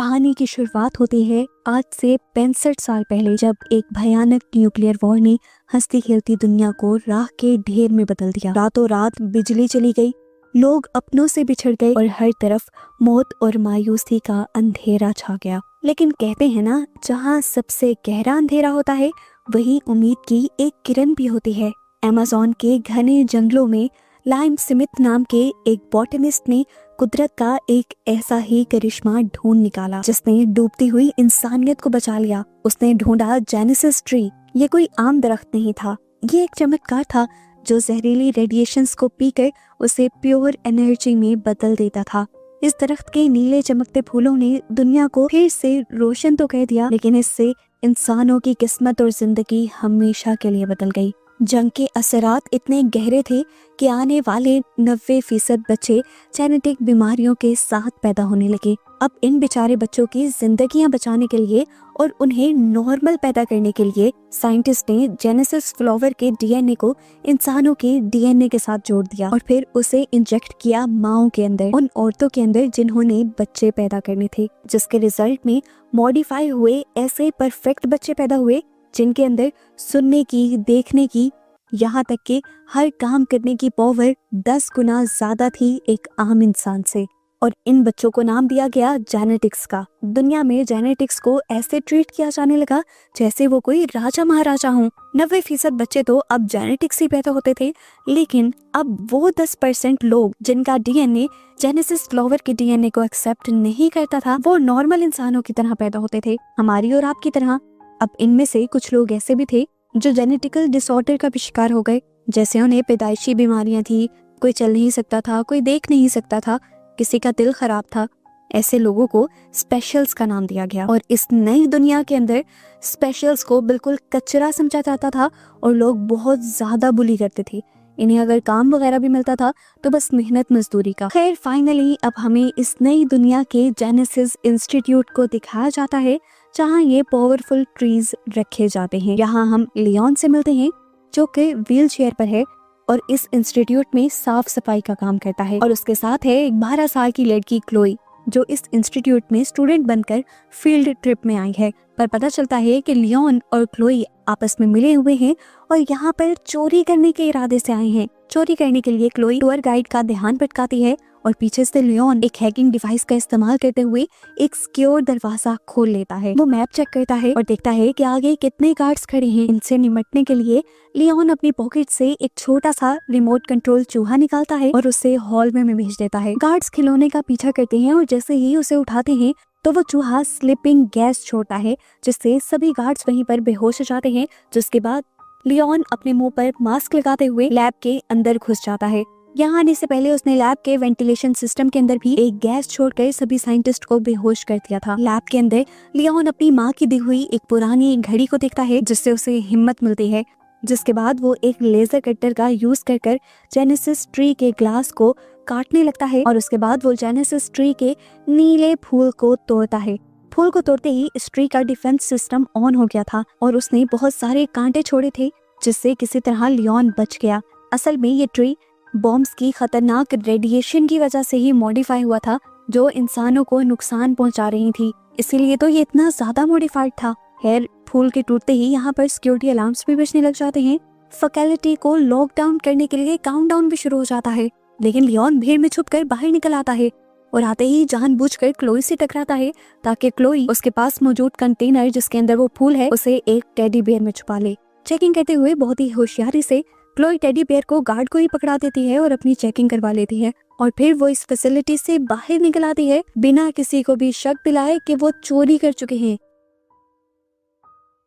कहानी की शुरुआत होती है आज से 65 साल पहले, जब एक भयानक न्यूक्लियर वॉर ने हंसती खेलती दुनिया को राख के ढेर में बदल दिया। रातों रात बिजली चली गई, लोग अपनों से बिछड़ गए और हर तरफ मौत और मायूसी का अंधेरा छा गया। लेकिन कहते हैं ना, जहाँ सबसे गहरा अंधेरा होता है वही उम्मीद की एक किरण भी होती है। अमेज़न के घने जंगलों में लाइम स्मिथ नाम के एक बॉटनिस्ट ने कुदरत का एक ऐसा ही करिश्मा ढूंढ निकाला जिसने डूबती हुई इंसानियत को बचा लिया। उसने ढूंढा जेनेसिस ट्री। ये कोई आम दरख्त नहीं था, ये एक चमत्कार था जो जहरीली रेडिएशंस को पीकर उसे प्योर एनर्जी में बदल देता था। इस दरख्त के नीले चमकते फूलों ने दुनिया को फिर से रोशन तो कर दिया, लेकिन इससे इंसानों की किस्मत और जिंदगी हमेशा के लिए बदल गई। जंग के असरात इतने गहरे थे कि आने वाले 90% बच्चे जेनेटिक बीमारियों के साथ पैदा होने लगे। अब इन बेचारे बच्चों की जिंदगियां बचाने के लिए और उन्हें नॉर्मल पैदा करने के लिए साइंटिस्ट ने जेनेसिस फ्लावर के डीएनए को इंसानों के डीएनए के साथ जोड़ दिया और फिर उसे इंजेक्ट किया माओं के अंदर, उन औरतों के अंदर जिन्होंने बच्चे पैदा करने थे, जिसके रिजल्ट में मॉडिफाई हुए ऐसे परफेक्ट बच्चे पैदा हुए जिनके अंदर सुनने की, देखने की, यहाँ तक कि हर काम करने की पावर 10 गुना ज्यादा थी एक आम इंसान से। और इन बच्चों को नाम दिया गया जेनेटिक्स का। दुनिया में जेनेटिक्स को ऐसे ट्रीट किया जाने लगा जैसे वो कोई राजा महाराजा हों। 90% बच्चे तो अब जेनेटिक्स ही पैदा होते थे, लेकिन अब वो 10% लोग जिनका डीएनए जेनेसिस फ्लावर के डीएनए को एक्सेप्ट नहीं करता था, वो नॉर्मल इंसानों की तरह पैदा होते थे, हमारी और आपकी तरह। अब इनमें से कुछ लोग ऐसे भी थे जो जेनेटिकल डिसऑर्डर का भी शिकार हो गए, जैसे उन्हें पैदाइशी बीमारियां थी, कोई चल नहीं सकता था, कोई देख नहीं सकता था, किसी का दिल खराब था। ऐसे लोगों को स्पेशल्स का नाम दिया गया और इस नई दुनिया के अंदर स्पेशल्स को बिल्कुल कचरा समझा जाता था और लोग बहुत ज्यादा बुली करते थे। इन्हें अगर काम वगैरह भी मिलता था तो बस मेहनत मजदूरी का। खैर, फाइनली अब हमें इस नई दुनिया के जेनेसिस इंस्टीट्यूट को दिखाया जाता है जहाँ ये पावरफुल ट्रीज रखे जाते हैं। यहाँ हम लियोन से मिलते हैं जो कि व्हील चेयर पर है और इस इंस्टीट्यूट में साफ सफाई का काम करता है, और उसके साथ है एक 12 साल की लड़की क्लोई जो इस इंस्टीट्यूट में स्टूडेंट बनकर फील्ड ट्रिप में आई है। पर पता चलता है कि लियोन और क्लोई आपस में मिले हुए हैं और यहाँ पर चोरी करने के इरादे से आए हैं। चोरी करने के लिए क्लोई टूर गाइड का ध्यान भटकाती है और पीछे से लियोन एक हैकिंग डिवाइस का इस्तेमाल करते हुए एक सिक्योर दरवाजा खोल लेता है। वो मैप चेक करता है और देखता है कि आगे कितने गार्ड्स खड़े हैं। इनसे निपटने के लिए लियोन अपनी पॉकेट से एक छोटा सा रिमोट कंट्रोल चूहा निकालता है और उसे हॉल में भेज देता है। गार्ड्स खिलौने का पीछा करते हैं और जैसे ही उसे उठाते हैं तो वो चूहा स्लिपिंग गैस छोड़ता है, जिससे सभी गार्ड्स वहीं पर बेहोश हो जाते हैं। जिसके बाद लियोन अपने मुंह पर मास्क लगाते हुए लैब के अंदर घुस जाता है। यहाँ आने से पहले उसने लैब के वेंटिलेशन सिस्टम के अंदर भी एक गैस छोड़कर सभी साइंटिस्ट को बेहोश कर दिया था। लैब के अंदर लियोन अपनी माँ की दी हुई एक पुरानी घड़ी को देखता है जिससे उसे हिम्मत मिलती है। जिसके बाद वो एक लेजर कटर का यूज कर जेनेसिस ट्री के ग्लास को काटने लगता है और उसके बाद वो जेनेसिस ट्री के नीले फूल को तोड़ता है। फूल को तोड़ते ही इस ट्री का डिफेंस सिस्टम ऑन हो गया था और उसने बहुत सारे कांटे छोड़े थे जिससे किसी तरह लियोन बच गया। असल में ये ट्री बॉम्ब्स की खतरनाक रेडिएशन की वजह से ही मॉडिफाई हुआ था जो इंसानों को नुकसान पहुंचा रही थी, इसीलिए तो ये इतना ज्यादा मॉडिफाइड था। खैर, फूल के टूटते ही यहाँ पर सिक्योरिटी अलार्म्स भी बजने लग जाते हैं। फैकल्टी को लॉकडाउन करने के लिए काउंटडाउन भी शुरू हो जाता है, लेकिन लियोन भीड़ में छुपकर बाहर निकल आता है और आते ही जानबूझकर क्लोई से टकराता है ताकि क्लोई उसके पास मौजूद कंटेनर जिसके अंदर वो फूल है उसे एक टेडी बेयर में छुपा ले। चेकिंग करते हुए बहुत ही होशियारी से क्लोई टेडी बेयर को गार्ड को ही पकड़ा देती है और अपनी चेकिंग करवा लेती है और फिर वो इस फैसिलिटी से बाहर निकल आती है बिना किसी को भी शक दिलाए कि वो चोरी कर चुके हैं।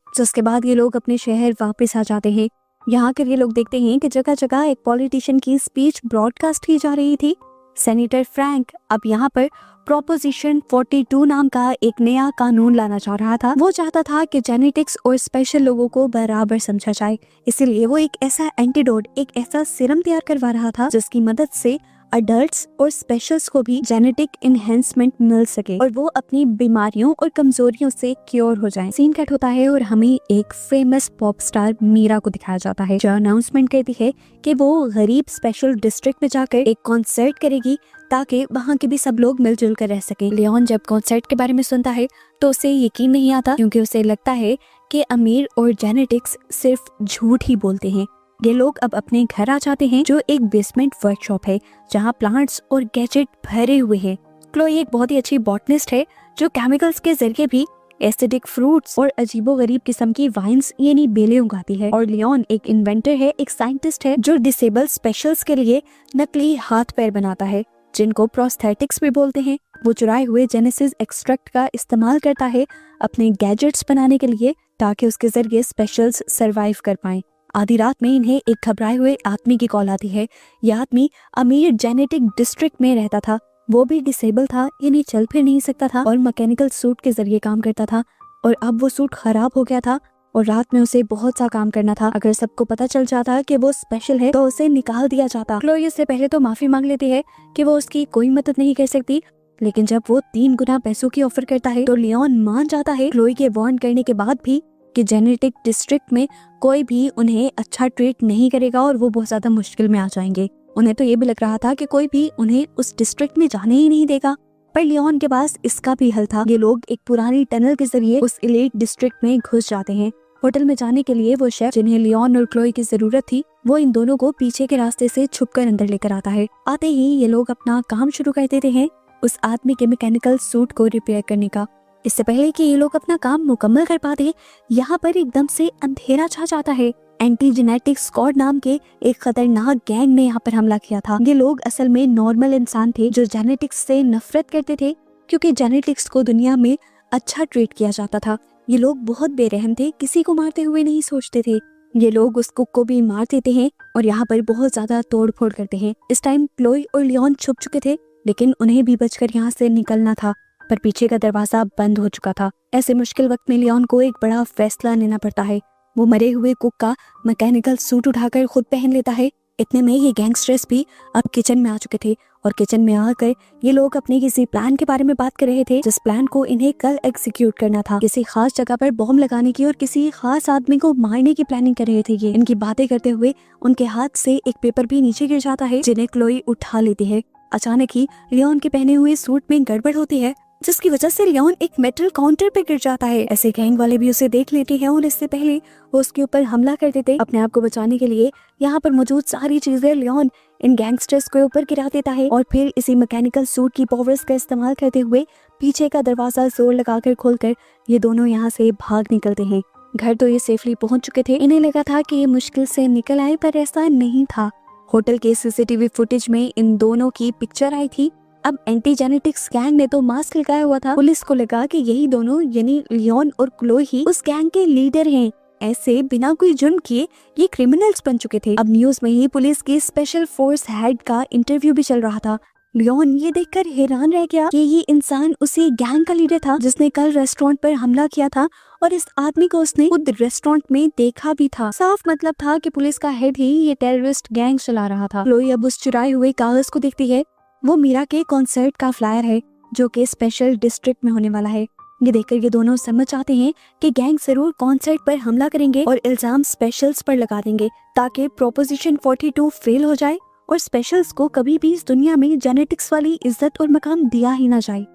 जिसके बाद ये लोग अपने शहर वापस आ जाते हैं। यहाँ के ये लोग देखते हैं कि जगह जगह एक पॉलिटिशियन की स्पीच ब्रॉडकास्ट की जा रही थी। सेनेटर फ्रैंक अब यहाँ पर प्रोपोजिशन 42 नाम का एक नया कानून लाना चाह रहा था। वो चाहता था कि जेनेटिक्स और स्पेशल लोगों को बराबर समझा जाए, इसीलिए वो एक ऐसा एंटीडोट, एक ऐसा सीरम तैयार करवा रहा था जिसकी मदद से अडल्ट्स और स्पेशल्स को भी जेनेटिक एनहेंसमेंट मिल सके और वो अपनी बीमारियों और कमजोरियों से क्योर हो जाएं। सीन कट होता है और हमें एक फेमस पॉप स्टार मीरा को दिखाया जाता है जो अनाउंसमेंट करती है कि वो गरीब स्पेशल डिस्ट्रिक्ट में जाकर एक कॉन्सर्ट करेगी ताकि वहाँ के भी सब लोग मिलजुल कर रह सकें। लियोन जब कॉन्सर्ट के बारे में सुनता है तो उसे यकीन नहीं आता, क्योंकि उसे लगता है कि अमीर और जेनेटिक्स सिर्फ झूठ ही बोलते हैं। ये लोग अब अपने घर आ जाते हैं, जो एक बेसमेंट वर्कशॉप है जहाँ प्लांट्स और गैजेट भरे हुए हैं। क्लोई एक बहुत ही अच्छी बॉटनिस्ट है जो केमिकल्स के जरिए भी एसिडिक फ्रूट्स और अजीबोगरीब किस्म की वाइन्स यानी बेलें उगाती है। और लियोन एक इन्वेंटर है, एक साइंटिस्ट है जो डिसेबल स्पेशल्स के लिए नकली हाथ पैर बनाता है, जिनको प्रोस्थेटिक्स भी बोलते हैं। वो चुराए हुए जेनेसिस एक्सट्रैक्ट का इस्तेमाल करता है अपने गैजेट्स बनाने के लिए, ताकि उसके जरिए स्पेशल्स सरवाइव कर पाएं। आधी रात में इन्हें एक घबराए हुए आदमी की कॉल आती है। यह आदमी अमीर जेनेटिक डिस्ट्रिक्ट में रहता था, वो भी डिसेबल था, यानी चल फिर नहीं सकता था और मैकेनिकल सूट के जरिए काम करता था। और अब वो सूट खराब हो गया था और रात में उसे बहुत सा काम करना था। अगर सबको पता चल जाता कि वो स्पेशल है तो उसे निकाल दिया जाता। क्लोई इससे पहले तो माफी मांग लेती है कि वो उसकी कोई मदद नहीं कर सकती, लेकिन जब वो 3 गुना पैसों की ऑफर करता है तो लियोन मान जाता है, क्लोई के वार्न करने के बाद भी, कि जेनेटिक डिस्ट्रिक्ट में कोई भी उन्हें अच्छा ट्रीट नहीं करेगा और वो बहुत ज्यादा मुश्किल में आ जाएंगे। उन्हें तो ये भी लग रहा था कि कोई भी उन्हें उस डिस्ट्रिक्ट में जाने ही नहीं देगा, पर लियोन के पास इसका भी हल था। ये लोग एक पुरानी टनल के जरिए उस एलीट डिस्ट्रिक्ट में घुस जाते हैं। होटल में जाने के लिए वो शेफ जिन्हें लियोन और क्लोई की जरूरत थी, वो इन दोनों को पीछे के रास्ते से छुपकर अंदर लेकर आता है। आते ही ये लोग अपना काम शुरू कर देते हैं, उस आदमी के मैकेनिकल सूट को रिपेयर करने का। इससे पहले कि ये लोग अपना काम मुकम्मल कर पाते, यहाँ पर एकदम से अंधेरा छा जाता है। एंटी जेनेटिक स्क्वाड नाम के एक खतरनाक गैंग ने यहाँ पर हमला किया था। ये लोग असल में नॉर्मल इंसान थे जो जेनेटिक्स से नफरत करते थे, क्योंकि जेनेटिक्स को दुनिया में अच्छा ट्रीट किया जाता था। ये लोग बहुत बेरहम थे, किसी को मारते हुए नहीं सोचते थे। ये लोग उस कुक को भी मार देते हैं और यहाँ पर बहुत ज्यादा तोड़ फोड़ करते हैं। इस टाइम क्लोई और लियोन छुप चुके थे, लेकिन उन्हें भी बचकर यहाँ से निकलना था, पर पीछे का दरवाजा बंद हो चुका था। ऐसे मुश्किल वक्त में लियोन को एक बड़ा फैसला लेना पड़ता है। वो मरे हुए कुक का मैकेनिकल सूट उठाकर खुद पहन लेता है। इतने में ये गैंगस्टर्स भी अब किचन में आ चुके थे और किचन में आकर ये लोग अपने किसी प्लान के बारे में बात कर रहे थे, जिस प्लान को इन्हें कल एग्जीक्यूट करना था। किसी खास जगह पर बॉम्ब लगाने की और किसी खास आदमी को मारने की प्लानिंग कर रहे थे ये। इनकी बातें करते हुए उनके हाथ से एक पेपर भी नीचे गिर जाता है, जिन्हें क्लोई उठा लेती है। अचानक ही लियोन के पहने हुए सूट में गड़बड़ होती है, जिसकी वजह से लियोन एक मेटल काउंटर पे गिर जाता है। ऐसे गैंग वाले भी उसे देख लेते हैं और इससे पहले वो उसके ऊपर हमला कर देते। अपने आप को बचाने के लिए यहाँ पर मौजूद सारी चीजें लियोन इन गैंगस्टर्स के ऊपर गिरा देता है और फिर इसी मैकेनिकल सूट की पावर्स का इस्तेमाल करते हुए पीछे का दरवाजा जोर लगाकर खोलकर ये दोनों यहाँ से भाग निकलते हैं। घर तो ये सेफली पहुंच चुके थे। इन्हें लगा था कि ये मुश्किल से निकल आए, पर ऐसा नहीं था। होटल के सीसीटीवी फुटेज में इन दोनों की पिक्चर आई थी। अब एंटी जेनेटिक्स गैंग ने तो मास्क लगाया हुआ था। पुलिस को लगा कि यही दोनों यानी लियोन और क्लोई ही उस गैंग के लीडर हैं। ऐसे बिना कोई जुर्म किए ये क्रिमिनल्स बन चुके थे। अब न्यूज में ही पुलिस की स्पेशल फोर्स हेड का इंटरव्यू भी चल रहा था। लियोन ये देखकर हैरान रह गया कि ये इंसान उसी गैंग का लीडर था जिसने कल रेस्टोरेंट पर हमला किया था, और इस आदमी को उसने खुद रेस्टोरेंट में देखा भी था। साफ मतलब था कि पुलिस का हेड ही ये टेररिस्ट गैंग चला रहा था। क्लोई अब उस चुराए हुए कागज को देखती है। वो मीरा के कॉन्सर्ट का फ्लायर है जो कि स्पेशल डिस्ट्रिक्ट में होने वाला है। ये देखकर ये दोनों समझ आते हैं कि गैंग जरूर कॉन्सर्ट पर हमला करेंगे और इल्जाम स्पेशल्स पर लगा देंगे, ताकि प्रोपोजिशन 42 फेल हो जाए और स्पेशल्स को कभी भी इस दुनिया में जेनेटिक्स वाली इज्जत और मकाम दिया ही ना जाए।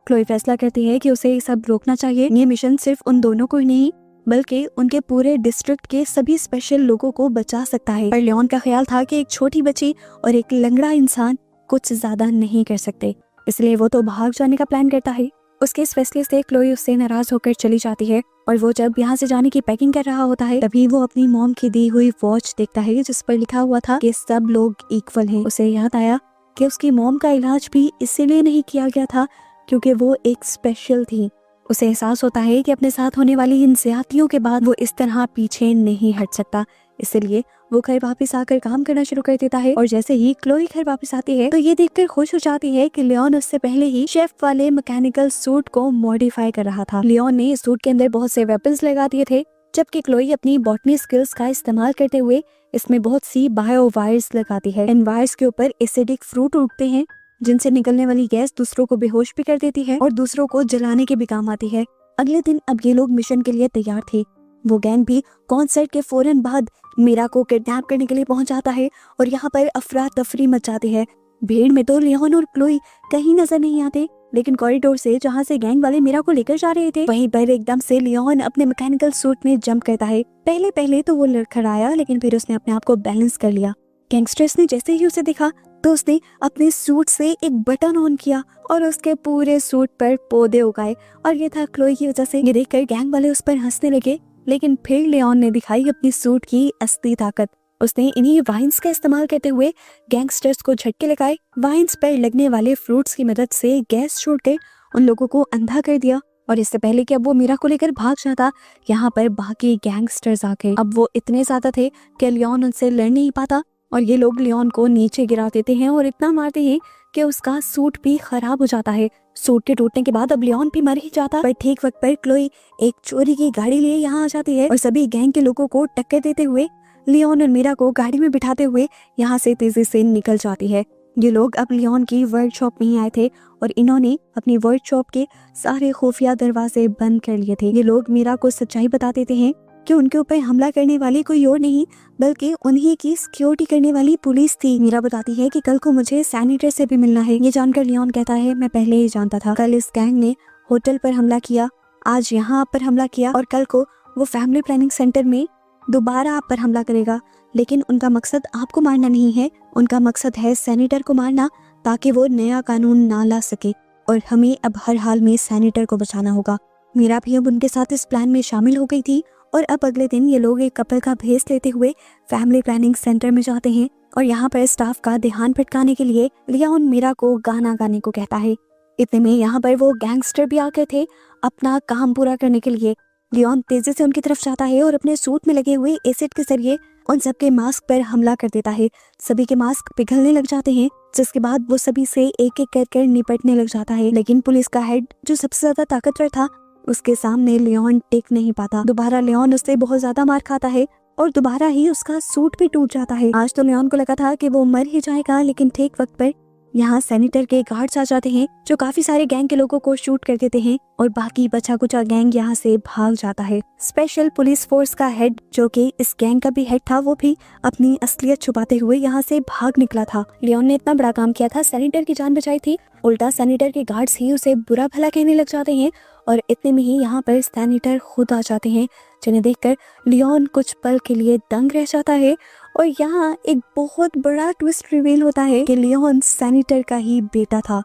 क्लोई फैसला करती है कि उसे ये सब रोकना चाहिए। ये मिशन सिर्फ उन दोनों को ही नहीं बल्कि उनके पूरे डिस्ट्रिक्ट के सभी स्पेशल लोगों को बचा सकता है। पर लियोन का ख्याल था कि एक छोटी बच्ची और एक लंगड़ा इंसान कुछ ज्यादा नहीं कर सकते, इसलिए वो तो भाग जाने का प्लान करता है। उसके इस फैसले से क्लोई उससे नाराज होकर चली जाती है और वो जब यहाँ से जाने की पैकिंग कर रहा होता है तभी वो अपनी मॉम की दी हुई वॉच देखता है जिस पर लिखा हुआ था कि सब लोग इक्वल हैं। उसे याद आया कि उसकी मॉम का इलाज भी इसीलिए नहीं किया गया था क्योंकि वो एक स्पेशल थी। उसे एहसास होता है कि अपने साथ होने वाली इन ज्यादतियों के बाद वो इस तरह पीछे नहीं हट सकता, इसलिए वो घर वापस आकर काम करना शुरू कर देता है। और जैसे ही क्लोई घर वापस आती है तो ये देखकर खुश हो जाती है कि लियोन उससे पहले ही शेफ वाले मैकेनिकल सूट को मॉडिफाई कर रहा था। लियोन ने इस सूट के अंदर बहुत से वेपन्स लगा दिए थे, जबकि क्लोई अपनी बॉटनी स्किल्स का इस्तेमाल करते हुए इसमें बहुत सी बायो वायर्स लगाती है। इन वायर्स के ऊपर एसिडिक फ्रूट उगते हैं जिनसे निकलने वाली गैस दूसरों को बेहोश भी कर देती है और दूसरों को जलाने के भी काम आती है। अगले दिन अब ये लोग मिशन के लिए तैयार थे। वो गैंग भी कॉन्सर्ट के फौरन बाद मीरा को किडनैप करने के लिए पहुंच जाता है और यहाँ पर अफरा तफरी मच जाती है। भीड़ में तो लियोन और क्लोई कहीं नजर नहीं आते, लेकिन कॉरिडोर से जहाँ से गैंग वाले मीरा को लेकर जा रहे थे वहीं पर एकदम से लियोन अपने मैकेनिकल सूट में जंप करता है। पहले पहले तो वो लड़खड़ाया, लेकिन फिर उसने अपने आप को बैलेंस कर लिया। गैंगस्टर्स ने जैसे ही उसे देखा तो उसने अपने सूट से एक बटन ऑन किया और उसके पूरे सूट पर पौधे उगाए, और ये था क्लोई की वजह से। ये देखकर गैंग वाले उस पर हंसने लगे, लेकिन फिर लियोन ने दिखाई अपनी सूट की असली ताकत। उसने इन्हीं वाइन्स का इस्तेमाल करते हुए गैंगस्टर्स को झटके लगाए। वाइन्स पर लगने वाले फ्रूट्स की मदद से गैस छोड़कर उन लोगों को अंधा कर दिया, और इससे पहले कि अब वो मीरा को लेकर भाग जाता, यहाँ पर बाकी गैंगस्टर्स आ गए। अब वो इतने ज्यादा थे कि लियोन उनसे लड़ नहीं पाता, और ये लोग लियोन को नीचे गिरा देते हैं और इतना मारते हैं कि उसका सूट भी खराब हो जाता है। सूट के टूटने के बाद अब लियोन भी मर ही जाता, पर ठीक वक्त पर क्लोई एक चोरी की गाड़ी लिए यहाँ आ जाती है और सभी गैंग के लोगों को टक्कर देते हुए लियोन और मीरा को गाड़ी में बिठाते हुए यहाँ से तेजी से निकल जाती है। ये लोग अब लियोन की वर्कशॉप में ही आए थे और इन्होंने अपनी वर्कशॉप के सारे खुफिया दरवाजे बंद कर लिए थे। ये लोग मीरा को सच्चाई बता देते हैं कि उनके ऊपर हमला करने वाली कोई और नहीं बल्कि उन्हीं की सिक्योरिटी करने वाली पुलिस थी। मीरा बताती है कि कल को मुझे सैनिटर से भी मिलना है। ये जानकर लियोन कहता है, मैं पहले ही जानता था। कल इस गैंग ने होटल पर हमला किया, आज यहाँ पर हमला किया, और कल को वो फैमिली प्लानिंग सेंटर में दोबारा आप पर हमला करेगा। लेकिन उनका मकसद आपको मारना नहीं है, उनका मकसद है सैनिटर को मारना, ताकि वो नया कानून ना ला सके, और हमें अब हर हाल में सैनिटर को बचाना होगा। मीरा भी अब उनके साथ इस प्लान में शामिल हो गई थी, और अब अगले दिन ये लोग एक कपल का भेस लेते हुए फैमिली प्लानिंग सेंटर में जाते हैं, और यहाँ पर स्टाफ का ध्यान भटकाने के लिए लियोन मीरा को गाना गाने को कहता है। इतने में यहाँ पर वो गैंगस्टर भी आ गए थे अपना काम पूरा करने के लिए। लियोन तेजी से उनकी तरफ जाता है और अपने सूट में लगे हुए एसिड के जरिए उन सबके मास्क पर हमला कर देता है। सभी के मास्क पिघलने लग जाते हैं, जिसके बाद वो सभी से एक एक कर निपटने लग जाता है। लेकिन पुलिस का हेड जो सबसे ज्यादा ताकतवर था, उसके सामने लियोन टिक नहीं पाता। दोबारा लियोन उससे बहुत ज्यादा मार खाता है और दोबारा ही उसका सूट भी टूट जाता है। आज तो लियोन को लगा था कि वो मर ही जाएगा, लेकिन ठीक वक्त पर यहाँ सैनिटर के गार्ड्स आ जाते हैं जो काफी सारे गैंग के लोगों को शूट कर देते हैं, और बाकी बचा कुचा गैंग यहाँ से भाग जाता है। स्पेशल पुलिस फोर्स का हेड जो कि इस गैंग का भी हेड था, वो भी अपनी असलियत छुपाते हुए यहाँ से भाग निकला था। लियोन ने इतना बड़ा काम किया था, सैनिटर की जान बचाई थी, उल्टा सैनिटर के गार्ड्स ही उसे बुरा भला कहने लग जाते हैं, और इतने में ही यहाँ पर सैनिटर खुद आ जाते हैं, जिन्हें देखकर लियोन कुछ पल के लिए दंग रह जाता है। और यहाँ एक बहुत बड़ा ट्विस्ट रिवील होता है कि लियोन सैनिटर का ही बेटा था।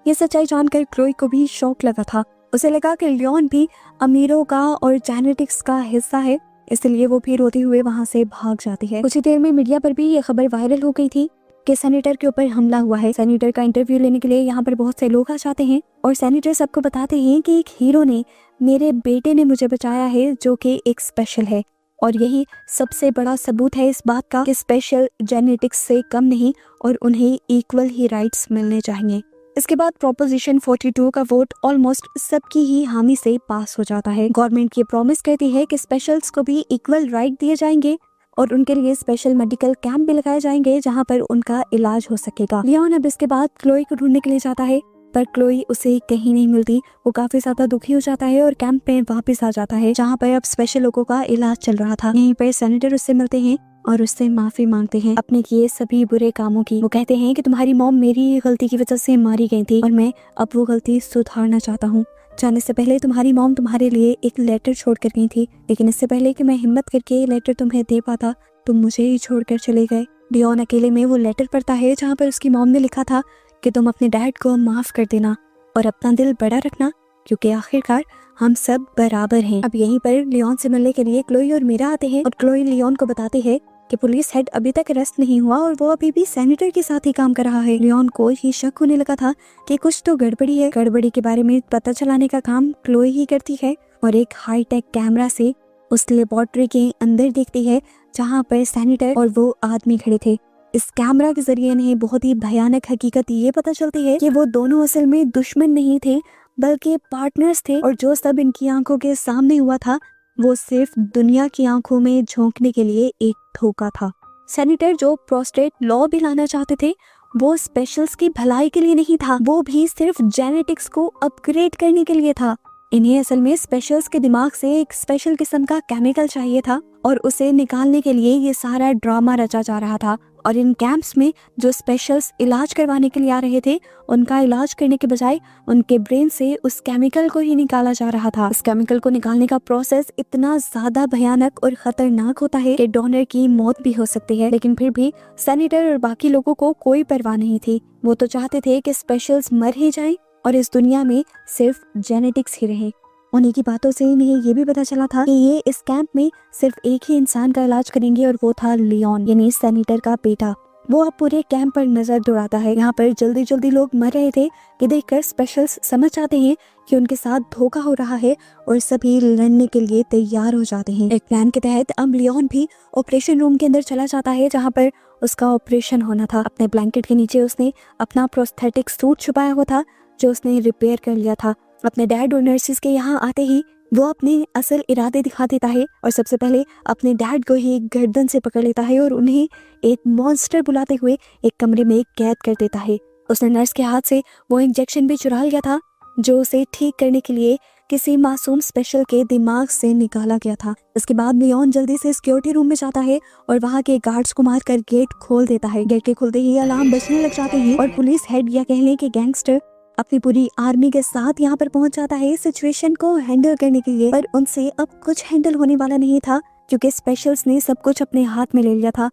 ये सच्चाई जानकर क्लोई को भी शौक लगा था। उसे लगा कि लियोन भी अमीरों का और जेनेटिक्स का हिस्सा है, इसलिए वो भी रोते हुए वहाँ से भाग जाती है। कुछ ही देर में मीडिया पर भी ये खबर वायरल हो गई थी कि सैनिटर के ऊपर हमला हुआ है। सैनिटर का इंटरव्यू लेने के लिए यहाँ पर बहुत से लोग आ जाते हैं, और सैनिटर सबको बताते हैं कि एक हीरो ने, मेरे बेटे ने मुझे बचाया है, जो कि एक स्पेशल है, और यही सबसे बड़ा सबूत है इस बात का कि स्पेशल जेनेटिक्स से कम नहीं और उन्हें इक्वल ही राइट्स मिलने चाहिए। इसके बाद प्रोपोजिशन 42 का वोट ऑलमोस्ट सबकी ही हामी से पास हो जाता है। गवर्नमेंट ये प्रॉमिस करती है कि स्पेशल्स को भी इक्वल राइट दिए जाएंगे और उनके लिए स्पेशल मेडिकल कैंप भी लगाए जाएंगे जहां पर उनका इलाज हो सकेगा। लियोन अब इसके बाद क्लोई को ढूंढने के लिए जाता है, पर क्लोई उसे कहीं नहीं मिलती। वो काफी ज्यादा दुखी हो जाता है और कैंप पे वापस आ जाता है, जहाँ पर अब स्पेशल लोगों का इलाज चल रहा था। यहीं पर सैनिटर उससे मिलते हैं और उससे माफी मांगते हैं अपने किए सभी बुरे कामों की। वो कहते हैं कि तुम्हारी मॉम मेरी गलती की वजह से मारी गई थी और मैं अब वो गलती सुधारना चाहता हूँ। जाने से पहले तुम्हारी मॉम तुम्हारे लिए एक लेटर छोड़ कर गई थी, लेकिन इससे पहले कि मैं हिम्मत करके ये लेटर तुम्हें दे पाता, तुम मुझे ही छोड़कर चले गए। लियोन अकेले में वो लेटर पढ़ता है जहाँ पर उसकी मॉम ने लिखा था कि तुम अपने डैड को माफ कर देना और अपना दिल बड़ा रखना, क्योंकि आखिरकार हम सब बराबर हैं। अब यहीं पर लियोन से मिलने के लिए क्लोई और मीरा आते हैं, और क्लोई लियोन को बताते हैं कि पुलिस हेड अभी तक अरेस्ट नहीं हुआ और वो अभी भी सैनिटर के साथ ही काम कर रहा है। लियोन को ही शक होने लगा था कि कुछ तो गड़बड़ी है। गड़बड़ी के बारे में पता चलाने का काम क्लोई ही करती है, और एक हाईटेक कैमरा से उस लेबोरेटरी के अंदर देखती है जहाँ पर सैनिटर और वो आदमी खड़े थे। इस कैमरा के जरिए इन्हें बहुत ही भयानक हकीकत ये पता चलती है कि वो दोनों असल में दुश्मन नहीं थे बल्कि पार्टनर्स थे, और जो सब इनकी आंखों के सामने हुआ था वो सिर्फ दुनिया की आंखों में झोंकने के लिए एक धोखा था। सैनिटर जो प्रोस्टेट लॉ भी लाना चाहते थे, वो स्पेशल्स की भलाई के लिए नहीं था, वो भी सिर्फ जेनेटिक्स को अपग्रेड करने के लिए था। इन्हें असल में स्पेशल्स के दिमाग से एक स्पेशल किस्म का केमिकल चाहिए था और उसे निकालने के लिए ये सारा ड्रामा रचा जा रहा था। और इन कैंप्स में जो स्पेशल्स इलाज करवाने के लिए आ रहे थे, उनका इलाज करने के बजाय उनके ब्रेन से उस केमिकल को ही निकाला जा रहा था। इस केमिकल को निकालने का प्रोसेस इतना ज्यादा भयानक और खतरनाक होता है कि डोनर की मौत भी हो सकती है। लेकिन फिर भी सेनेटर और बाकी लोगों को कोई परवाह नहीं थी। वो तो चाहते थे कि स्पेशल्स मर ही जाएं और इस दुनिया में सिर्फ जेनेटिक्स ही रहे। उन्हीं की बातों से इन्हें ये भी पता चला था कि ये इस कैंप में सिर्फ एक ही इंसान का इलाज करेंगे और वो था लियोन, यानी सेनेटर का बेटा। वो अब पूरे कैंप पर नजर दौड़ाता है। यहाँ पर जल्दी जल्दी लोग मर रहे थे कि देखकर स्पेशल्स समझ जाते हैं कि उनके साथ धोखा हो रहा है और सभी लड़ने के लिए तैयार हो जाते हैं। एक प्लान के तहत अब लियोन भी ऑपरेशन रूम के अंदर चला जाता है जहाँ पर उसका ऑपरेशन होना था। अपने ब्लैंकेट के नीचे उसने अपना प्रोस्थेटिक सूट छुपाया हुआ था जो उसने रिपेयर कर लिया था। अपने डैड और नर्सिस के यहाँ आते ही वो अपने असल इरादे दिखा देता है और सबसे पहले अपने डैड को ही गर्दन से पकड़ लेता है और उन्हें एक मॉन्स्टर बुलाते हुए एक कमरे में कैद कर देता है। उसने नर्स के हाथ से वो इंजेक्शन भी चुरा लिया था जो उसे ठीक करने के लिए किसी मासूम स्पेशल के दिमाग से निकाला गया था। इसके बाद लियोन जल्दी से सिक्योरिटी रूम में जाता है और वहाँ के गार्ड्स को मारकर गेट खोल देता है। गेट के खुलते ही अलार्म बजने लग जाते हैं और पुलिस हेड या कह लें कि गैंगस्टर अपनी पूरी आर्मी के साथ यहाँ पर पहुंच जाता है सिचुएशन को हैंडल करने के लिए। पर उनसे अब कुछ हैंडल होने वाला नहीं था क्योंकि स्पेशल्स ने सब कुछ अपने हाथ में ले लिया था।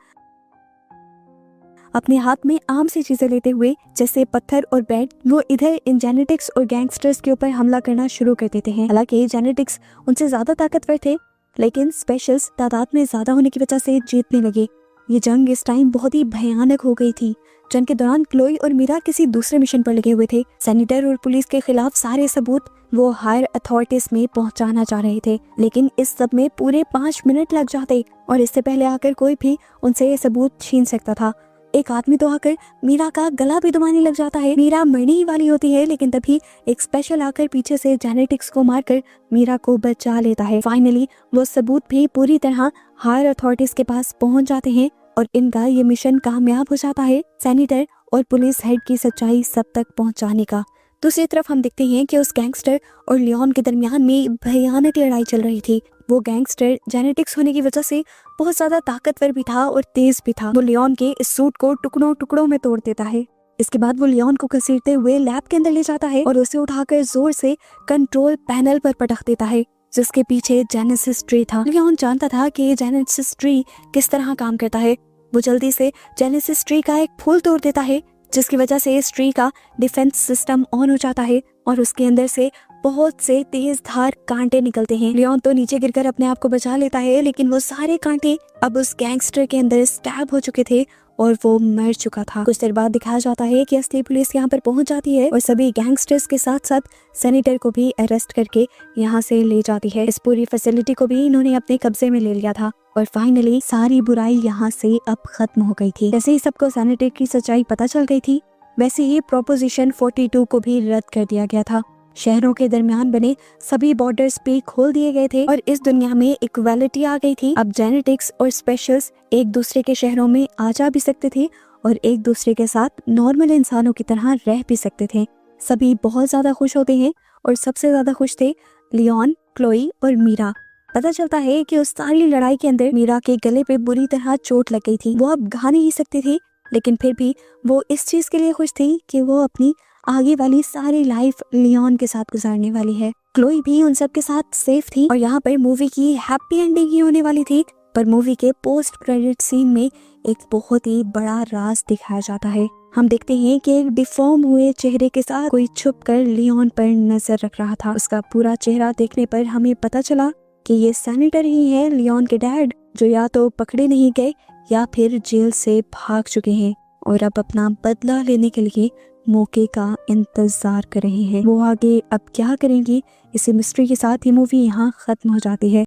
अपने हाथ में आम सी चीजें लेते हुए जैसे पत्थर और बेड, वो इधर इन जेनेटिक्स और गैंगस्टर्स के ऊपर हमला करना शुरू कर देते हैं। हालांकि जेनेटिक्स उनसे ज्यादा ताकतवर थे लेकिन स्पेशल्स तादाद में ज्यादा होने की वजह से जीतने लगे। ये जंग इस टाइम बहुत ही भयानक हो गई थी। जंग के दौरान क्लोई और मीरा किसी दूसरे मिशन पर लगे हुए थे। सेनेटर और पुलिस के खिलाफ सारे सबूत वो हायर अथॉरिटीज में पहुंचाना चाह रहे थे, लेकिन इस सब में पूरे 5 मिनट लग जाते और इससे पहले आकर कोई भी उनसे ये सबूत छीन सकता था। एक आदमी तो आकर मीरा का गला भी दबाने लग जाता है। मीरा मरने ही वाली होती है लेकिन तभी एक स्पेशल आकर पीछे से जेनेटिक्स को मारकर मीरा को बचा लेता है। फाइनली वो सबूत भी पूरी तरह हायर अथॉरिटीज के पास पहुंच जाते हैं और इनका ये मिशन कामयाब हो जाता है सेनेटर और पुलिस हेड की सच्चाई सब तक पहुंचाने का। दूसरी तरफ हम देखते हैं कि उस गैंगस्टर और लियोन के दरमियान में भयानक लड़ाई चल रही थी। वो गैंगस्टर जेनेटिक्स होने की वजह से बहुत ज्यादा ताकतवर भी था और तेज भी था। वो लियोन के इस सूट को टुकड़ों टुकड़ों में तोड़ देता है। इसके बाद वो लियोन को घसीटते हुए लैब के अंदर ले जाता है और उसे उठाकर जोर से कंट्रोल पैनल पर पटक देता है जिसके पीछे जेनेसिस ट्री था। लियोन जानता था कि ये जेनेसिस ट्री किस तरह काम करता है। वो जल्दी से जेनेसिस ट्री का एक फूल तोड़ देता है जिसकी वजह से इस ट्री का डिफेंस सिस्टम ऑन हो जाता है और उसके अंदर से बहुत से तेज धार कांटे निकलते हैं। लियोन तो नीचे गिरकर अपने आप को बचा लेता है लेकिन वो सारे कांटे अब उस गैंगस्टर के अंदर स्टैब हो चुके थे और वो मर चुका था। कुछ देर बाद दिखाया जाता है कि असली पुलिस यहाँ पर पहुंच जाती है और सभी गैंगस्टर्स के साथ साथ सेनेटर को भी अरेस्ट करके यहाँ से ले जाती है। इस पूरी फैसिलिटी को भी इन्होंने अपने कब्जे में ले लिया था और फाइनली सारी बुराई यहाँ से अब खत्म हो गई थी। जैसे ही सबको सेनेटर की सच्चाई पता चल गई थी वैसे ही प्रोपोजिशन 42 को भी रद्द कर दिया गया था। शहरों के दरमियान बने सभी बॉर्डर्स पे खोल दिए गए थे और इस दुनिया में इक्वालिटी आ गई थी। अब जेनेटिक्स और स्पेशल्स एक दूसरे के शहरों में आ जा भी सकते थे और एक दूसरे के साथ नॉर्मल इंसानों की तरह रह भी सकते थे। सभी बहुत ज्यादा खुश होते हैं और सबसे ज्यादा खुश थे लियोन, क्लोई और मीरा। पता चलता है कि उस सारी लड़ाई के अंदर मीरा के गले पे बुरी तरह चोट लग गई थी। वो अब गा नहीं सकती थी लेकिन फिर भी वो इस चीज के लिए खुश थी कि वो अपनी आगे वाली सारी लाइफ लियोन के साथ गुजारने वाली है। क्लोई भी उन सब के साथ सेफ थी और यहाँ पर मूवी की हैप्पी एंडिंग ही होने वाली थी। पर मूवी के पोस्ट क्रेडिट सीन में एक बहुत ही बड़ा राज दिखाया जाता है। हम देखते हैं कि एक डिफॉर्म हुए चेहरे के साथ कोई छुपकर लियोन पर नजर रख रहा था। उसका पूरा चेहरा देखने पर हमें पता चला कि ये सेनेटर ही है, लियोन के डैड, जो या तो पकड़े नहीं गए या फिर जेल से भाग चुके हैं और अब अपना बदला लेने के लिए मौके का इंतजार कर रहे हैं। वो आगे अब क्या करेंगी, इसी मिस्ट्री के साथ ये मूवी यहाँ खत्म हो जाती है।